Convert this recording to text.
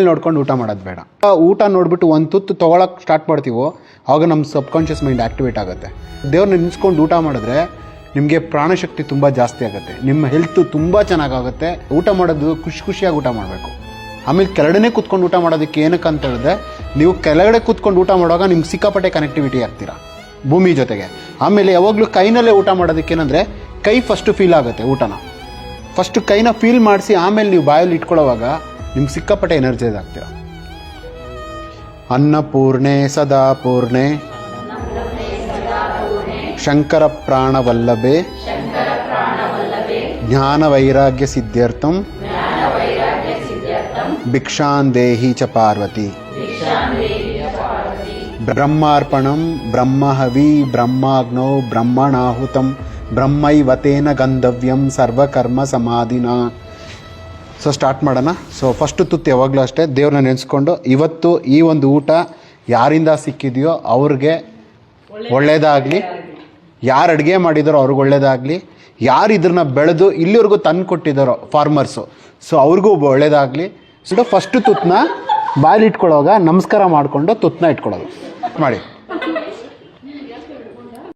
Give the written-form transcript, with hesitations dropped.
ನೋಡ್ಕೊಂಡು ಊಟ ಮಾಡೋದು ಬೇಡ. ಊಟ ನೋಡ್ಬಿಟ್ಟು ಒಂದು ತುತ್ತು ತೊಗೊಳಕ್ಕೆ ಸ್ಟಾರ್ಟ್ ಮಾಡ್ತೀವೋ ಆವಾಗ ನಮ್ಮ ಸಬ್ಕಾನ್ಷಿಯಸ್ ಮೈಂಡ್ ಆ್ಯಕ್ಟಿವೇಟ್ ಆಗುತ್ತೆ. ದೇವ್ರನ್ನ ನೆನೆಸ್ಕೊಂಡು ಊಟ ಮಾಡಿದ್ರೆ ನಿಮಗೆ ಪ್ರಾಣಶಕ್ತಿ ತುಂಬ ಜಾಸ್ತಿ ಆಗುತ್ತೆ, ನಿಮ್ಮ ಹೆಲ್ತು ತುಂಬ ಚೆನ್ನಾಗಾಗುತ್ತೆ. ಊಟ ಮಾಡೋದು ಖುಷಿಯಾಗಿ ಊಟ ಮಾಡಬೇಕು. ಆಮೇಲೆ ಕೆಳಗಡೆ ಕೂತ್ಕೊಂಡು ಊಟ ಮಾಡೋದಕ್ಕೆ ಏನಕ್ಕೆ ಅಂತ ಹೇಳಿದ್ರೆ, ನೀವು ಕೆಳಗಡೆ ಕೂತ್ಕೊಂಡು ಊಟ ಮಾಡುವಾಗ ನಿಮ್ಗೆ ಸಿಕ್ಕಾಪಟ್ಟೆ ಕನೆಕ್ಟಿವಿಟಿ ಆಗ್ತೀರಾ ಭೂಮಿ ಜೊತೆಗೆ. ಆಮೇಲೆ ಯಾವಾಗಲೂ ಕೈನಲ್ಲೇ ಊಟ ಮಾಡೋದಕ್ಕೆ ಏನಂದರೆ ಕೈ ಫಸ್ಟು ಫೀಲ್ ಆಗುತ್ತೆ. ಊಟನ ಫಸ್ಟು ಕೈನ ಫೀಲ್ ಮಾಡಿಸಿ ಆಮೇಲೆ ನೀವು ಬಾಯಲ್ಲಿ ಇಟ್ಕೊಳ್ಳೋವಾಗ ನಿಮ್ಗೆ ಸಿಕ್ಕಾಪಟ್ಟೆ ಎನರ್ಜೈಸ್ ಆಗ್ತೀರ. ಅನ್ನಪೂರ್ಣೆ ಸದಾ ಪೂರ್ಣೆ ಶಂಕರ ಪ್ರಾಣವಲ್ಲಭೆ ಜ್ಞಾನ ವೈರಾಗ್ಯ ಸಿದ್ಧ್ಯರ್ಥಂ ಭಿಕ್ಷಾಂದೇಹಿ ಚ ಪಾರ್ವತಿ. ಬ್ರಹ್ಮಾರ್ಪಣಂ ಬ್ರಹ್ಮಹವಿ ಬ್ರಹ್ಮಾಗ್ನೌ ಬ್ರಹ್ಮಣಾಹುತಂ ಬ್ರಹ್ಮೈವತೇನ ಗಂಧವ್ಯಂ ಸರ್ವಕರ್ಮ ಸಮಾಧಿನ. ಸೊ ಸ್ಟಾರ್ಟ್ ಮಾಡೋಣ. ಸೊ ಫಸ್ಟು ತುತ್ತು ಯಾವಾಗಲೂ ಅಷ್ಟೇ ದೇವ್ರನ್ನ ನೆನೆಸ್ಕೊಂಡು, ಇವತ್ತು ಈ ಒಂದು ಊಟ ಯಾರಿಂದ ಸಿಕ್ಕಿದೆಯೋ ಅವ್ರಿಗೆ ಒಳ್ಳೆಯದಾಗಲಿ, ಯಾರು ಅಡುಗೆ ಮಾಡಿದಾರೋ ಅವ್ರಿಗೆ ಒಳ್ಳೆಯದಾಗಲಿ, ಯಾರು ಇದನ್ನ ಬೆಳೆದು ಇಲ್ಲಿವರೆಗೂ ತಂದು ಕೊಟ್ಟಿದ್ದಾರೋ ಫಾರ್ಮರ್ಸು, ಸೊ ಅವ್ರಿಗೂ ಒಳ್ಳೆಯದಾಗಲಿ. ಸೊ ಫಸ್ಟು ತುತ್ತನ್ನ ಬಾಯಲ್ಲಿ ಇಟ್ಕೊಳ್ಳೋವಾಗ ನಮಸ್ಕಾರ ಮಾಡಿಕೊಂಡು ತುತ್ತನ್ನ ಇಟ್ಕೊಳ್ಳೋದು ಮಾಡಿ.